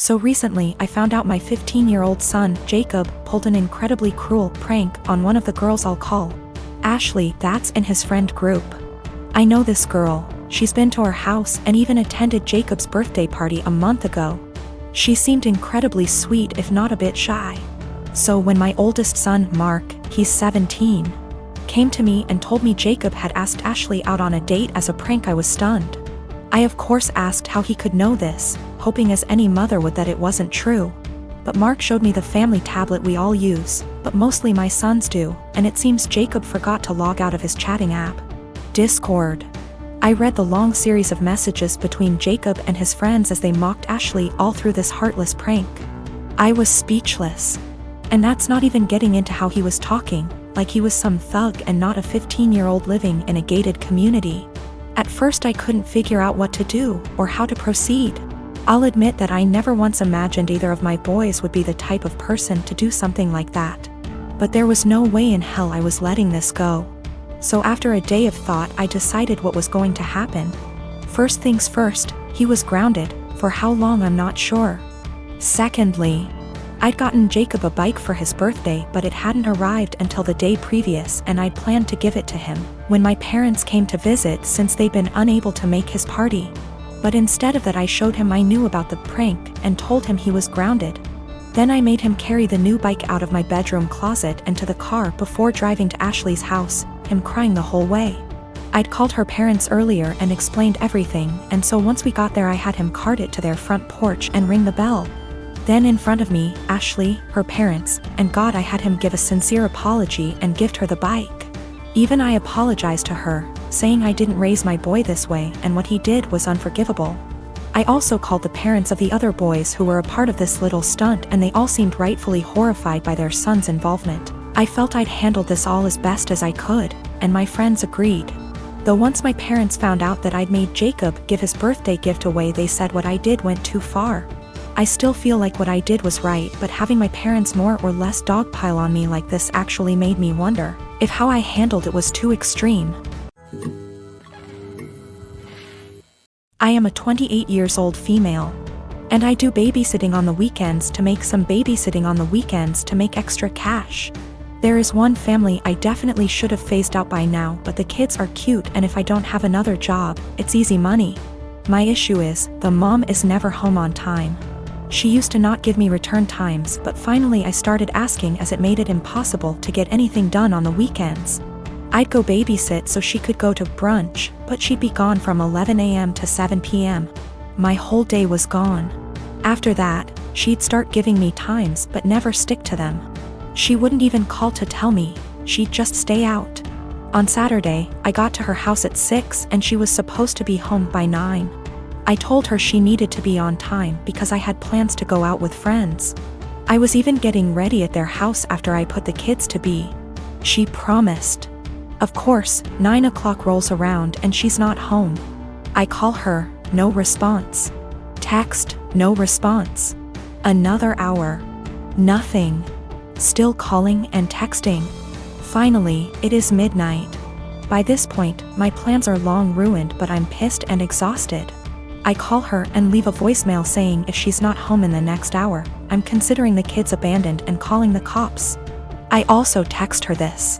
So recently I found out my 15-year-old son, Jacob, pulled an incredibly cruel prank on one of the girls I'll call Ashley, that's in his friend group. I know this girl, she's been to our house and even attended Jacob's birthday party a month ago. She seemed incredibly sweet if not a bit shy. So when my oldest son, Mark, he's 17, came to me and told me Jacob had asked Ashley out on a date as a prank, I was stunned. I of course asked how he could know this, hoping as any mother would that it wasn't true. But Mark showed me the family tablet we all use, but mostly my sons do, and it seems Jacob forgot to log out of his chatting app, Discord. I read the long series of messages between Jacob and his friends as they mocked Ashley all through this heartless prank. I was speechless. And that's not even getting into how he was talking, like he was some thug and not a 15-year-old living in a gated community. At first I couldn't figure out what to do or how to proceed. I'll admit that I never once imagined either of my boys would be the type of person to do something like that. But there was no way in hell I was letting this go. So after a day of thought I decided what was going to happen. First things first, he was grounded, for how long I'm not sure. Secondly, I'd gotten Jacob a bike for his birthday but it hadn't arrived until the day previous and I'd planned to give it to him when my parents came to visit since they'd been unable to make his party. But instead of that I showed him I knew about the prank and told him he was grounded. Then I made him carry the new bike out of my bedroom closet and to the car before driving to Ashley's house, him crying the whole way. I'd called her parents earlier and explained everything, and so once we got there I had him cart it to their front porch and ring the bell. Then in front of me, Ashley, her parents, and God, I had him give a sincere apology and gift her the bike. Even I apologized to her, saying I didn't raise my boy this way and what he did was unforgivable. I also called the parents of the other boys who were a part of this little stunt and they all seemed rightfully horrified by their son's involvement. I felt I'd handled this all as best as I could, and my friends agreed. Though once my parents found out that I'd made Jacob give his birthday gift away they said what I did went too far. I still feel like what I did was right, but having my parents more or less dogpile on me like this actually made me wonder if how I handled it was too extreme. I am a 28 years old female. And I do babysitting on the weekends to make extra cash. There is one family I definitely should have phased out by now, but the kids are cute and if I don't have another job, it's easy money. My issue is, the mom is never home on time. She used to not give me return times, but finally I started asking as it made it impossible to get anything done on the weekends. I'd go babysit so she could go to brunch, but she'd be gone from 11 a.m. to 7 p.m. My whole day was gone. After that, she'd start giving me times but never stick to them. She wouldn't even call to tell me, she'd just stay out. On Saturday, I got to her house at 6 and she was supposed to be home by 9. I told her she needed to be on time because I had plans to go out with friends. I was even getting ready at their house after I put the kids to bed. She promised. Of course, 9 o'clock rolls around and she's not home. I call her, no response. Text, no response. Another hour. Nothing. Still calling and texting. Finally, it is midnight. By this point, my plans are long ruined but I'm pissed and exhausted. I call her and leave a voicemail saying if she's not home in the next hour, I'm considering the kids abandoned and calling the cops. I also text her this.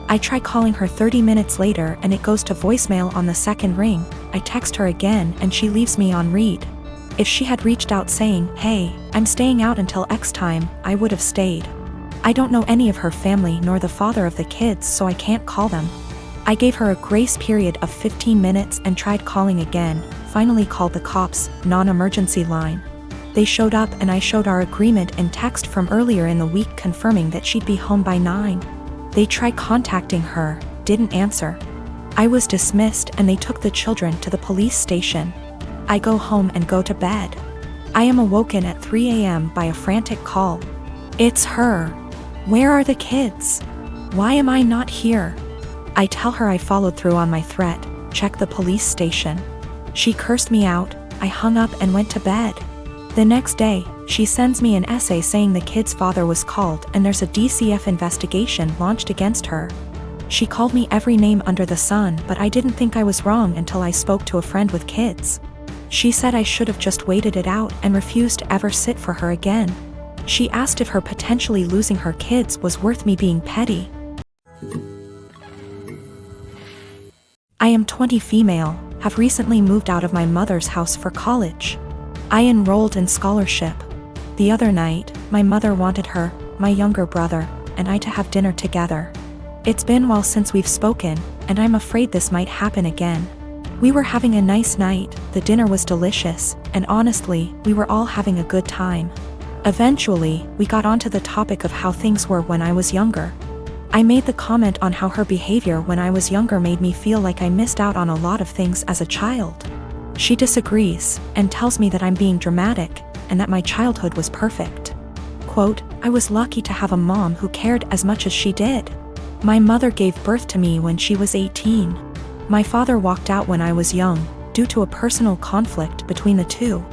I try calling her 30 minutes later and it goes to voicemail on the second ring. I text her again and she leaves me on read. If she had reached out saying, hey, I'm staying out until X time, I would have stayed. I don't know any of her family nor the father of the kids so I can't call them. I gave her a grace period of 15 minutes and tried calling again, finally called the cops, non-emergency line. They showed up and I showed our agreement in text from earlier in the week confirming that she'd be home by 9. They tried contacting her, didn't answer. I was dismissed and they took the children to the police station. I go home and go to bed. I am awoken at 3 a.m. by a frantic call. It's her. Where are the kids? Why am I not here? I tell her I followed through on my threat, check the police station. She cursed me out, I hung up and went to bed. The next day, she sends me an essay saying the kid's father was called and there's a DCF investigation launched against her. She called me every name under the sun, but I didn't think I was wrong until I spoke to a friend with kids. She said I should have just waited it out and refused to ever sit for her again. She asked if her potentially losing her kids was worth me being petty. I am 20 female, have recently moved out of my mother's house for college. I enrolled in scholarship. The other night, my mother wanted her, my younger brother, and I to have dinner together. It's been a while since we've spoken, and I'm afraid this might happen again. We were having a nice night, the dinner was delicious, and honestly, we were all having a good time. Eventually, we got onto the topic of how things were when I was younger. I made the comment on how her behavior when I was younger made me feel like I missed out on a lot of things as a child. She disagrees, and tells me that I'm being dramatic, and that my childhood was perfect. Quote, I was lucky to have a mom who cared as much as she did. My mother gave birth to me when she was 18. My father walked out when I was young, due to a personal conflict between the two.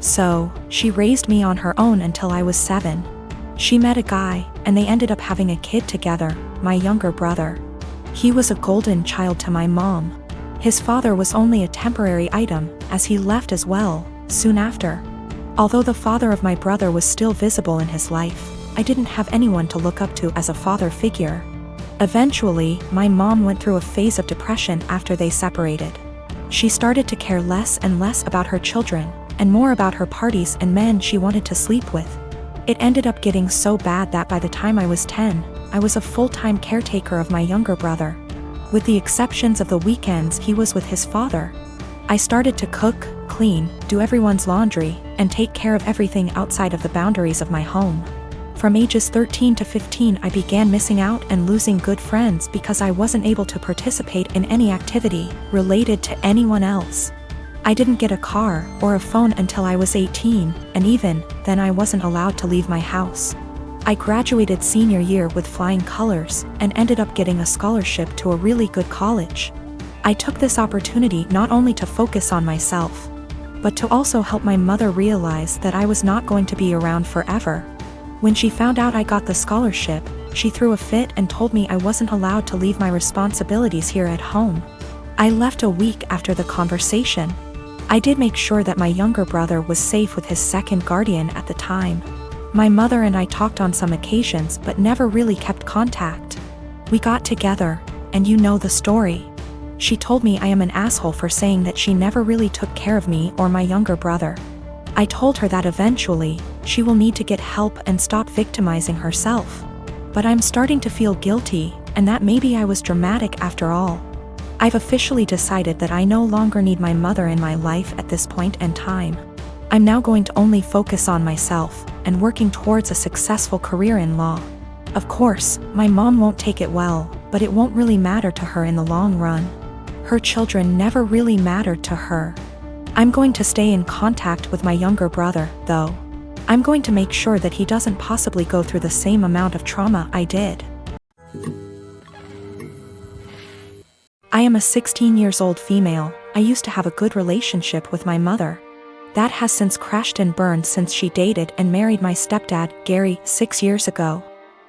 So, she raised me on her own until I was 7. She met a guy, and they ended up having a kid together, my younger brother. He was a golden child to my mom. His father was only a temporary item, as he left as well, soon after. Although the father of my brother was still visible in his life, I didn't have anyone to look up to as a father figure. Eventually, my mom went through a phase of depression after they separated. She started to care less and less about her children, and more about her parties and men she wanted to sleep with. It ended up getting so bad that by the time I was 10, I was a full-time caretaker of my younger brother. With the exceptions of the weekends he was with his father. I started to cook, clean, do everyone's laundry, and take care of everything outside of the boundaries of my home. From ages 13 to 15 I began missing out and losing good friends because I wasn't able to participate in any activity related to anyone else. I didn't get a car or a phone until I was 18, and even then I wasn't allowed to leave my house. I graduated senior year with flying colors and ended up getting a scholarship to a really good college. I took this opportunity not only to focus on myself, but to also help my mother realize that I was not going to be around forever. When she found out I got the scholarship, she threw a fit and told me I wasn't allowed to leave my responsibilities here at home. I left a week after the conversation. I did make sure that my younger brother was safe with his second guardian at the time. My mother and I talked on some occasions but never really kept contact. We got together, and you know the story. She told me I am an asshole for saying that she never really took care of me or my younger brother. I told her that eventually, she will need to get help and stop victimizing herself. But I'm starting to feel guilty, and that maybe I was dramatic after all. I've officially decided that I no longer need my mother in my life at this point in time. I'm now going to only focus on myself, and working towards a successful career in law. Of course, my mom won't take it well, but it won't really matter to her in the long run. Her children never really mattered to her. I'm going to stay in contact with my younger brother, though. I'm going to make sure that he doesn't possibly go through the same amount of trauma I did. I am a 16 years old female. I used to have a good relationship with my mother. That has since crashed and burned since she dated and married my stepdad, Gary, 6 years ago.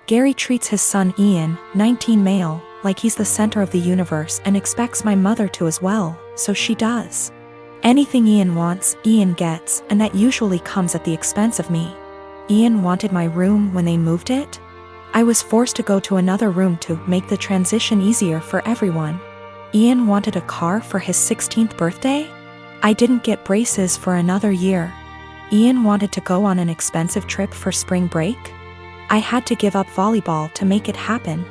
Gary treats his son Ian, 19 male, like he's the center of the universe and expects my mother to as well, so she does. Anything Ian wants, Ian gets, and that usually comes at the expense of me. Ian wanted my room when they moved it. I was forced to go to another room to make the transition easier for everyone. Ian wanted a car for his 16th birthday? I didn't get braces for another year. Ian wanted to go on an expensive trip for spring break? I had to give up volleyball to make it happen.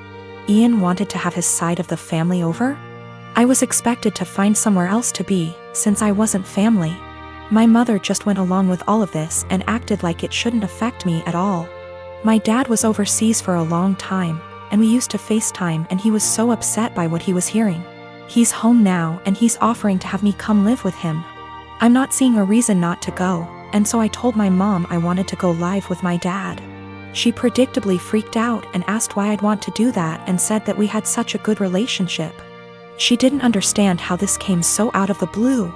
Ian wanted to have his side of the family over? I was expected to find somewhere else to be, since I wasn't family. My mother just went along with all of this and acted like it shouldn't affect me at all. My dad was overseas for a long time, and we used to FaceTime, and he was so upset by what he was hearing. He's home now and he's offering to have me come live with him. I'm not seeing a reason not to go, and so I told my mom I wanted to go live with my dad. She predictably freaked out and asked why I'd want to do that and said that we had such a good relationship. She didn't understand how this came so out of the blue.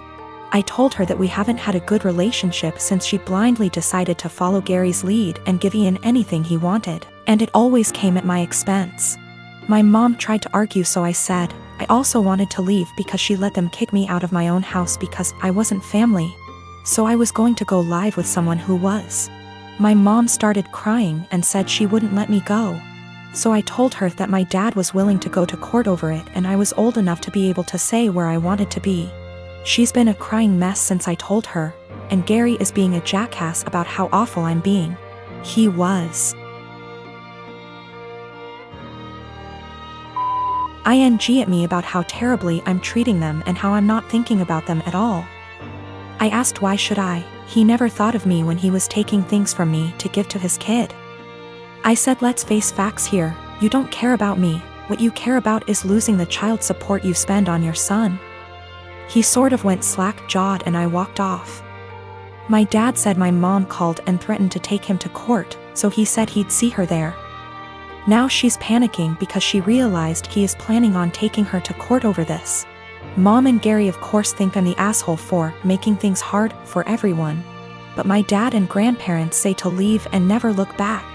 I told her that we haven't had a good relationship since she blindly decided to follow Gary's lead and give Ian anything he wanted, and it always came at my expense. My mom tried to argue, so I said I also wanted to leave because she let them kick me out of my own house because I wasn't family. So I was going to go live with someone who was. My mom started crying and said she wouldn't let me go. So I told her that my dad was willing to go to court over it and I was old enough to be able to say where I wanted to be. She's been a crying mess since I told her, and Gary is being a jackass about how awful I'm being. He was. ING at me about how terribly I'm treating them and how I'm not thinking about them at all. I asked why should I. He never thought of me when he was taking things from me to give to his kid. I said let's face facts here, you don't care about me, what you care about is losing the child support you spend on your son. He sort of went slack-jawed and I walked off. My dad said my mom called and threatened to take him to court, so he said he'd see her there. Now she's panicking because she realized he is planning on taking her to court over this. Mom and Gary of course think I'm the asshole for making things hard for everyone. But my dad and grandparents say to leave and never look back.